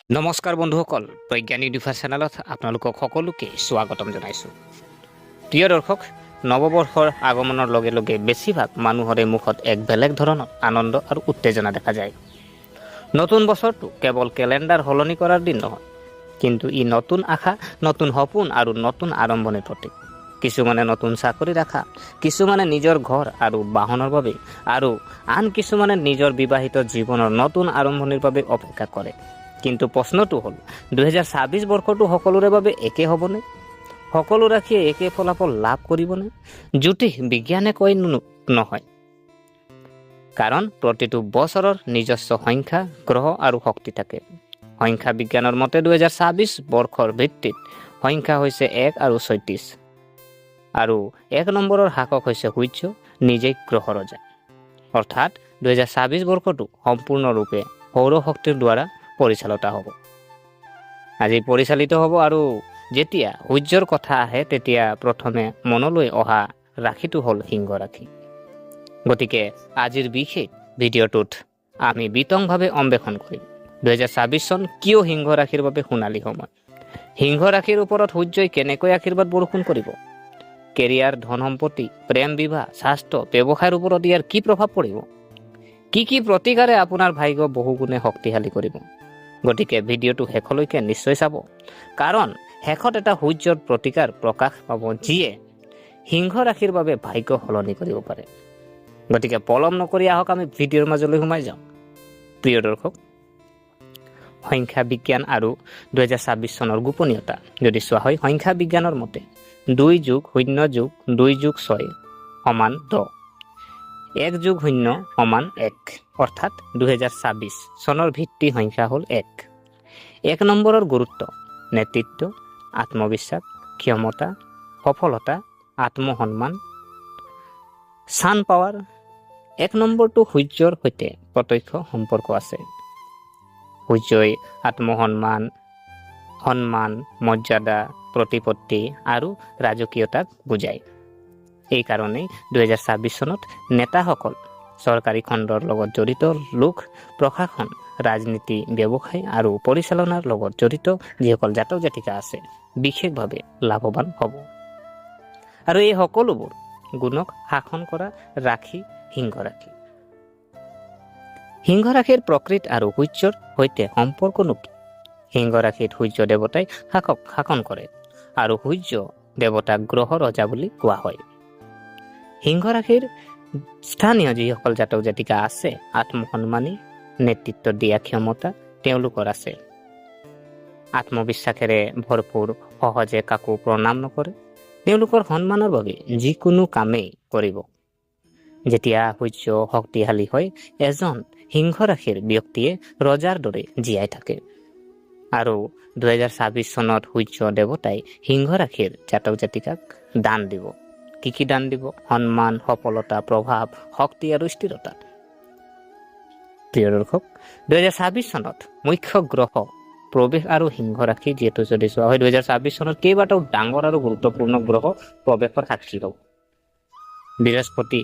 নমস্কাৰ বন্ধুসকল, বৈজ্ঞানিক ইউনিভাৰ্ছ চেনেলত আপোনালোকক সকলোকে স্বাগতম জনাইছোঁ। প্ৰিয় দৰ্শক, নৱবৰ্ষৰ আগমনৰ লগে লগে বেছিভাগ মানুহৰে মুখত এক বেলেগ ধৰণৰ আনন্দ আৰু উত্তেজনা দেখা যায়। নতুন বছৰটো কেৱল কেলেণ্ডাৰ সলনি কৰাৰ দিন নহয়, কিন্তু ই নতুন আশা, নতুন সপোন আৰু নতুন আৰম্ভণিৰ প্ৰতীক। কিছুমানে নতুন চাকৰি ৰাখা, কিছুমানে নিজৰ ঘৰ আৰু বাহনৰ বাবে, আৰু আন কিছুমানে নিজৰ বিবাহিত জীৱনৰ নতুন আৰম্ভণিৰ বাবে অপেক্ষা কৰে। কিন্তু প্ৰশ্নটো হ'ল, 2026 বৰ্ষটো সকলোৰে বাবে একে হ'বনে? সকলো ৰাশিয়ে একে ফলাফল লাভ কৰিবনে? জ্যোতিষ বিজ্ঞানে কয় নহয়, কাৰণ প্ৰতিটো বছৰৰ নিজস্ব সংখ্যা, গ্ৰহ আৰু শক্তি থাকে। সংখ্যা বিজ্ঞানৰ মতে 2026 বৰ্ষৰ ভিত্তিত সংখ্যা হৈছে 1 আৰু 36, আৰু 1 নম্বৰৰ শাসক হৈছে সূৰ্য, নিজেই গ্ৰহ ৰজা। অৰ্থাৎ 2026 বৰ্ষটো সম্পূৰ্ণৰূপে সৌৰশক্তিৰ দ্বাৰা পৰিচালিত হ'ব। আজি পৰিচালিত হ'ব, আৰু যেতিয়া সূৰ্যৰ কথা আহে তেতিয়া প্ৰথমে মনলৈ অহা ৰাশিটো হ'ল সিংহ ৰাশি। গতিকে আজিৰ বিশেষ ভিডিঅ'টোত আমি বিতংভাৱে অন্বেষণ কৰিম 2026 চন কিয় সিংহ ৰাশিৰ বাবে সোণালী সময়। সিংহ ৰাশিৰ ওপৰত সূৰ্যই কেনেকৈ আশীৰ্বাদ বৰষুণ কৰিব? কেৰিয়াৰ, ধন সম্পত্তি, প্ৰেম, বিবাহ, স্বাস্থ্য, ব্যৱসায়ৰ ওপৰত ইয়াৰ কি প্ৰভাৱ পৰিব? কি প্ৰতিকাৰে আপোনাৰ ভাগ্য বহুগুণে শক্তিশালী কৰিব? গতিকে ভিডিঅ'টো শেষলৈকে নিশ্চয় চাব, কাৰণ শেষত এটা সূৰ্যৰ প্ৰতিকাৰ প্ৰকাশ পাব যিয়ে সিংহ ৰাশিৰ বাবে ভাগ্য সলনি কৰিব পাৰে। গতিকে পলম নকৰি আহক আমি ভিডিঅ'ৰ মাজলৈ সোমাই যাওঁ। প্ৰিয় দৰ্শক, সংখ্যা বিজ্ঞান আৰু 2026 চনৰ গোপনীয়তা যদি চোৱা হয়, সংখ্যা বিজ্ঞানৰ মতে 2+0+2+6 সমান 10, 1+0 সমান 1, অৰ্থাৎ 2026 চনৰ ভিত্তি সংখ্যা হ'ল 1। 1 নম্বৰৰ গুৰুত্ব: নেতৃত্ব, আত্মবিশ্বাস, ক্ষমতা, সফলতা, আত্মসন্মান, চান পাৱাৰ। 1 নম্বৰটো সূৰ্যৰ সৈতে প্ৰত্যক্ষ সম্পৰ্ক আছে। সূৰ্যই আত্মসন্মান, সন্মান, মৰ্যাদা, প্ৰতিপত্তি আৰু ৰাজকীয়তাক বুজায়। এইকাৰণেই 2026 চনত নেতাসকল, চৰকাৰী খণ্ডৰ লগত জড়িত লোক, প্ৰশাসন, ৰাজনীতি, ব্যৱসায় আৰু পৰিচালনাৰ লগত জড়িত যিসকল জাতক জাতিকা আছে বিশেষভাৱে লাভৱান হ'ব। আৰু এই সকলোবোৰ গুণক শাসন কৰা ৰাশি সিংহ ৰাশি। সিংহ ৰাশিৰ প্ৰকৃতি আৰু সূৰ্যৰ সৈতে সম্পৰ্কনো কি? সিংহ ৰাশিত সূৰ্য দেৱতাই শাসন কৰে, আৰু সূৰ্য দেৱতাক গ্ৰহ ৰজা বুলি কোৱা হয়। সিংহ ৰাশিৰ স্থানীয় যিসকল জাতক জাতিকা আছে, আত্মসন্মানী, নেতৃত্ব দিয়া ক্ষমতা তেওঁলোকৰ আছে। আত্মবিশ্বাসেৰে ভৰপূৰ, সহজে কাকো প্ৰণাম নকৰে, তেওঁলোকৰ সন্মানৰ বাবে যিকোনো কামেই কৰিব। যেতিয়া সূৰ্য শক্তিশালী হয়, এজন সিংহ ৰাশিৰ ব্যক্তিয়ে ৰজাৰ দৰে জীয়াই থাকে। আৰু 2026 চনত সূৰ্য দেৱতাই সিংহ ৰাশিৰ জাতক জাতিকাক দান দিব। কি দান দিব? সন্মান, সফলতা, প্ৰভাৱ, শক্তি আৰু স্থিৰতা। প্ৰিয় দৰ্শক, 2026 চনত মুখ্য গ্ৰহ প্ৰৱেশ আৰু সিংহ ৰাশি যিহেতু যদি চোৱা হয়, 2026 চনত কেইবাটাও ডাঙৰ আৰু গুৰুত্বপূৰ্ণ গ্ৰহ প্ৰৱেশৰ সাক্ষী হ'ব। বৃহস্পতি,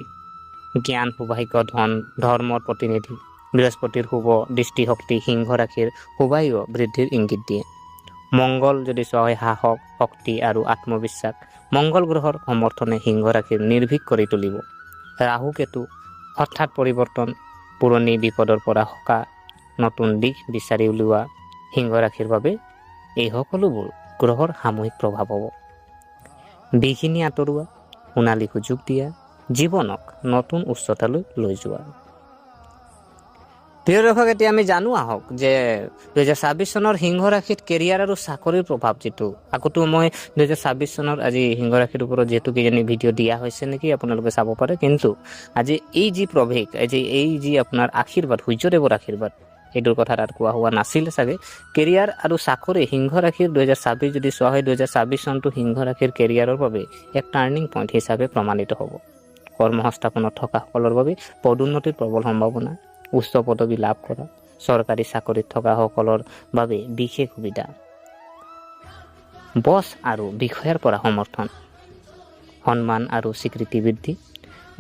জ্ঞান, সৌভাগ্য, ধন, ধৰ্মৰ প্ৰতিনিধি। বৃহস্পতিৰ শুভ দৃষ্টিশক্তি সিংহ ৰাশিৰ সৌভাগ্য বৃদ্ধিৰ ইংগিত দিয়ে। মংগল যদি চোৱা হয়, সাহস, শক্তি আৰু আত্মবিশ্বাস। মংগল গ্ৰহৰ সমৰ্থনে সিংহ ৰাশিৰ নিৰ্ভীক কৰি তুলিব। ৰাহু কেতু, হঠাৎ পৰিৱৰ্তন, পুৰণি বিপদৰ পৰা সকাহ, নতুন দিশ বিচাৰি উলিওৱা। সিংহ ৰাশিৰ বাবে এই সকলোবোৰ গ্ৰহৰ সামূহিক প্ৰভাৱ হ'ব। বিঘিনি আঁতৰোৱা, সোণালী সুযোগ দিয়া, জীৱনক নতুন উচ্চতালৈ লৈ যোৱা। প্ৰিয় দৰ্শক, এতিয়া আমি জানো আহক যে 2026 চনৰ সিংহ ৰাশিত কেৰিয়াৰ আৰু চাকৰিৰ প্ৰভাৱ যিটো, আগতো মই 2026 চনৰ আজি সিংহ ৰাশিৰ ওপৰত যিহেতু কিজানি ভিডিঅ' দিয়া হৈছে নেকি, আপোনালোকে চাব পাৰে। কিন্তু আজি এই যি প্ৰৱেশ, এই যি আপোনাৰ আশীৰ্বাদ, সূৰ্যদেৱৰ আশীৰ্বাদ, এইটোৰ কথা তাত কোৱা হোৱা নাছিল চাগে। কেৰিয়াৰ আৰু চাকৰি সিংহ ৰাশিৰ 2026 যদি চোৱা হয়, 2026 চনটো সিংহ ৰাশিৰ কেৰিয়াৰৰ বাবে এক টাৰ্ণিং পইণ্ট হিচাপে প্ৰমাণিত হ'ব। কৰ্মসংস্থাপনত থকাসকলৰ বাবে পদোন্নতিৰ প্ৰবল সম্ভাৱনা, উচ্চ পদবী লাভ কৰা, চৰকাৰী চাকৰিত থকাসকলৰ বাবে বিশেষ সুবিধা, বছ আৰু বিষয়াৰ পৰা সমৰ্থন, সন্মান আৰু স্বীকৃতি বৃদ্ধি।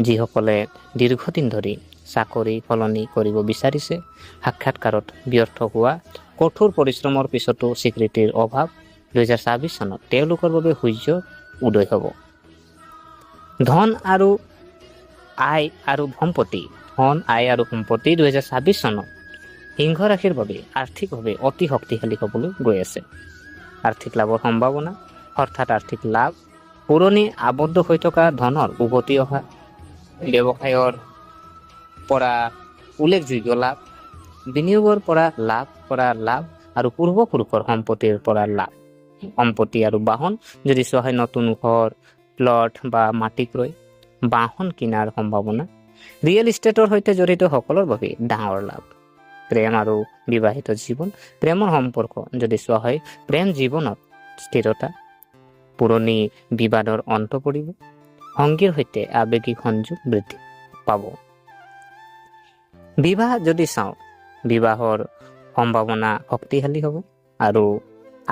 যিসকলে দীৰ্ঘদিন ধৰি চাকৰি সলনি কৰিব বিচাৰিছে। সাক্ষাৎকাৰত ব্যৰ্থ হোৱা, কঠোৰ পৰিশ্ৰমৰ পিছতো স্বীকৃতিৰ অভাৱ। 2026 চনত তেওঁলোকৰ বাবে সূৰ্য উদয় হ'ব। ধন আৰু আয় আৰু সম্পত্তি 2026 চনত সিংহ ৰাশিৰ বাবে আৰ্থিকভাৱে অতি শক্তিশালী হ'বলৈ গৈ আছে। আৰ্থিক লাভৰ সম্ভাৱনা, অৰ্থাৎ আৰ্থিক লাভ, পুৰণি আবদ্ধ হৈ থকা ধনৰ উভতি অহা, ব্যৱসায়ৰ পৰা উল্লেখযোগ্য লাভ, বিনিয়োগৰ পৰা লাভ আৰু পূৰ্বপুৰুষৰ সম্পত্তিৰ পৰা লাভ। সম্পত্তি আৰু বাহন যদি চোৱা হয়, নতুন ঘৰ, প্লট বা মাটি ক্ৰয়, বাহন কিনাৰ সম্ভাৱনা। ৰিয়েল ইষ্টেটৰ সৈতে জড়িত সকলৰ বাবে ডাঙৰ লাভ। প্ৰেম আৰু বিবাহিত জীৱন, প্ৰেমৰ সম্পৰ্ক যদি চোৱা হয়, প্ৰেম জীৱনত স্থিৰতা, পুৰণি বিবাদৰ অন্ত পৰিব, সংগীৰ সৈতে আৱেগিক সংযোগ বৃদ্ধি পাব। বিবাহ যদি চাওঁ, বিবাহৰ সম্ভাৱনা শক্তিশালী হ'ব আৰু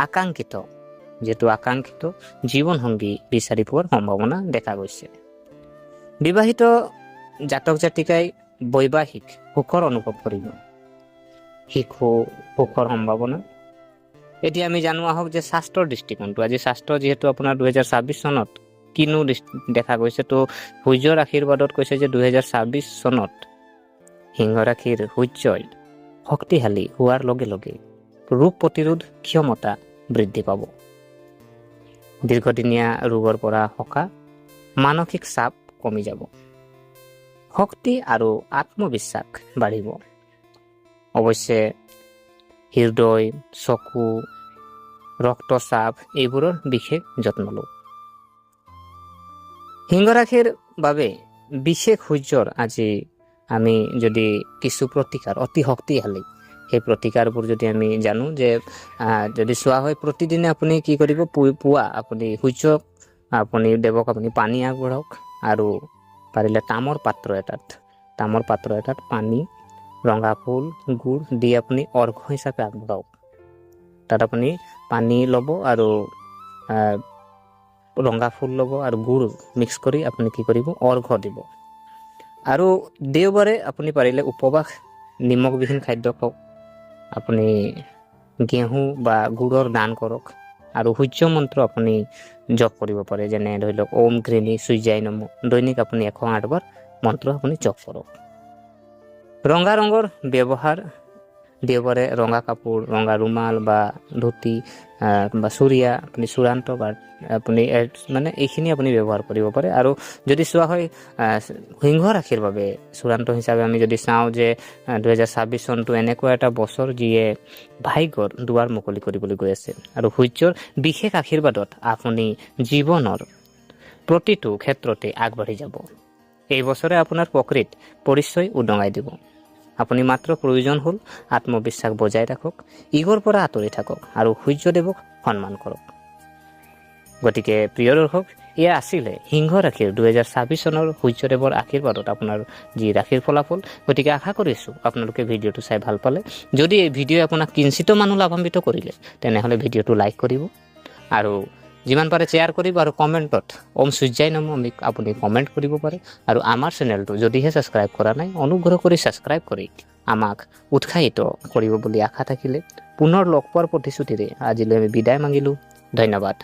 আকাংক্ষিত জীৱনসংগী বিচাৰি পোৱাৰ সম্ভাৱনা দেখা গৈছে। বিবাহিত জাতক জাতিকাই বৈবাহিক সুখৰ অনুভৱ কৰিব, শিশু সুখৰ সম্ভাৱনা। এতিয়া আমি জানো আহক যে শাস্ত্ৰৰ দৃষ্টিকোণটো, আজি শাস্ত্ৰ যিহেতু আপোনাৰ 2026 চনত কিনো দেখা গৈছে, তো সূৰ্যৰ আশীৰ্বাদত কৈছে যে 2026 চনত সিংহ ৰাশিৰ সূৰ্যই শক্তিশালী হোৱাৰ লগে লগে ৰোগ প্ৰতিৰোধ ক্ষমতা বৃদ্ধি পাব। দীৰ্ঘদিনীয়া ৰোগৰ পৰা সকাহ, মানসিক চাপ কমি যাব, শক্তি আৰু আত্মবিশ্বাস বাঢ়িব। অৱশ্যে হৃদয়, চকু, ৰক্তচাপ এইবোৰৰ বিশেষ যত্ন লওক। সিংহ ৰাশিৰ বাবে বিশেষ সূৰ্যৰ আজি আমি যদি কিছু প্ৰতিকাৰ অতি শক্তিশালী, সেই প্ৰতিকাৰবোৰ যদি আমি জানো যে যদি চোৱা হয়, প্ৰতিদিনে আপুনি কি কৰিব, পুৱা আপুনি সূৰ্যক দেৱক আপুনি পানী আগবঢ়াওক আৰু পাৰিলে তামৰ পাত্ৰ এটাত পানী, ৰঙা ফুল, গুড় দি আপুনি অৰ্ঘ্য হিচাপে আগবঢ়াওক। তাত আপুনি পানী ল'ব আৰু ৰঙা ফুল ল'ব আৰু গুড় মিক্স কৰি আপুনি কি কৰিব, অৰ্ঘ্য দিব। আৰু দেওবাৰে আপুনি পাৰিলে উপবাস, নিমখবিহীন খাদ্য খাওক, আপুনি ঘেঁহু বা গুড়ৰ দান কৰক আৰু সূৰ্য মন্ত্ৰ আপুনি জপ কৰিব পাৰে, যেনে ধৰি লওক ওম ঘৃণী সূৰ্যায় নমঃ। দৈনিক আপুনি 108 বাৰ মন্ত্ৰ আপুনি জপ কৰক। ৰঙা ৰঙৰ ব্যৱহাৰ, দেওবাৰে ৰঙা কাপোৰ, ৰঙা ৰুমাল বা ধুতি বা চুৰিয়া আপুনি চূড়ান্ত বা আপুনি এইখিনি আপুনি ব্যৱহাৰ কৰিব পাৰে। আৰু যদি চোৱা হয় সিংহ ৰাশিৰ বাবে চূড়ান্ত হিচাপে আমি যদি চাওঁ যে 2026 চনটো এনেকুৱা এটা বছৰ যিয়ে ভাগ্যৰ দুৱাৰ মুকলি কৰিবলৈ গৈ আছে আৰু সূৰ্যৰ বিশেষ আশীৰ্বাদত আপুনি জীৱনৰ প্ৰতিটো ক্ষেত্ৰতে আগবাঢ়ি যাব। এই বছৰে আপোনাৰ প্ৰকৃত পৰিচয় উদঙাই দিব। আপুনি মাত্ৰ প্ৰয়োজন হ'ল আত্মবিশ্বাস বজাই ৰাখক, ইগৰ পৰা আঁতৰি থাকক আৰু সূৰ্যদেৱক সন্মান কৰক। গতিকে প্ৰিয় দৰ্শক, এয়া আছিলে সিংহ ৰাশিৰ 2026 চনৰ সূৰ্যদেৱৰ আশীৰ্বাদত আপোনাৰ যি ৰাশিৰ ফলাফল। গতিকে আশা কৰিছোঁ আপোনালোকে ভিডিঅ'টো চাই ভাল পালে। যদি এই ভিডিঅ'ই আপোনাক কিঞ্চিত মানুহ লাভান্বিত কৰিলে, তেনেহ'লে ভিডিঅ'টো লাইক কৰিব আৰু যিমান পাৰে শ্বেয়াৰ কৰিব আৰু কমেণ্টত ওম সূৰ্যায় নমঃ আপুনি কমেণ্ট কৰিব পাৰে। আৰু আমাৰ চেনেলটো যদিহে ছাবস্ক্ৰাইব কৰা নাই, অনুগ্ৰহ কৰি ছাবস্ক্ৰাইব কৰি আমাক উৎসাহিত কৰিব বুলি আশা থাকিলে পুনৰ লগ পোৱাৰ প্ৰতিশ্ৰুতিৰে আজিলৈ আমি বিদায় মাগিলোঁ। ধন্যবাদ।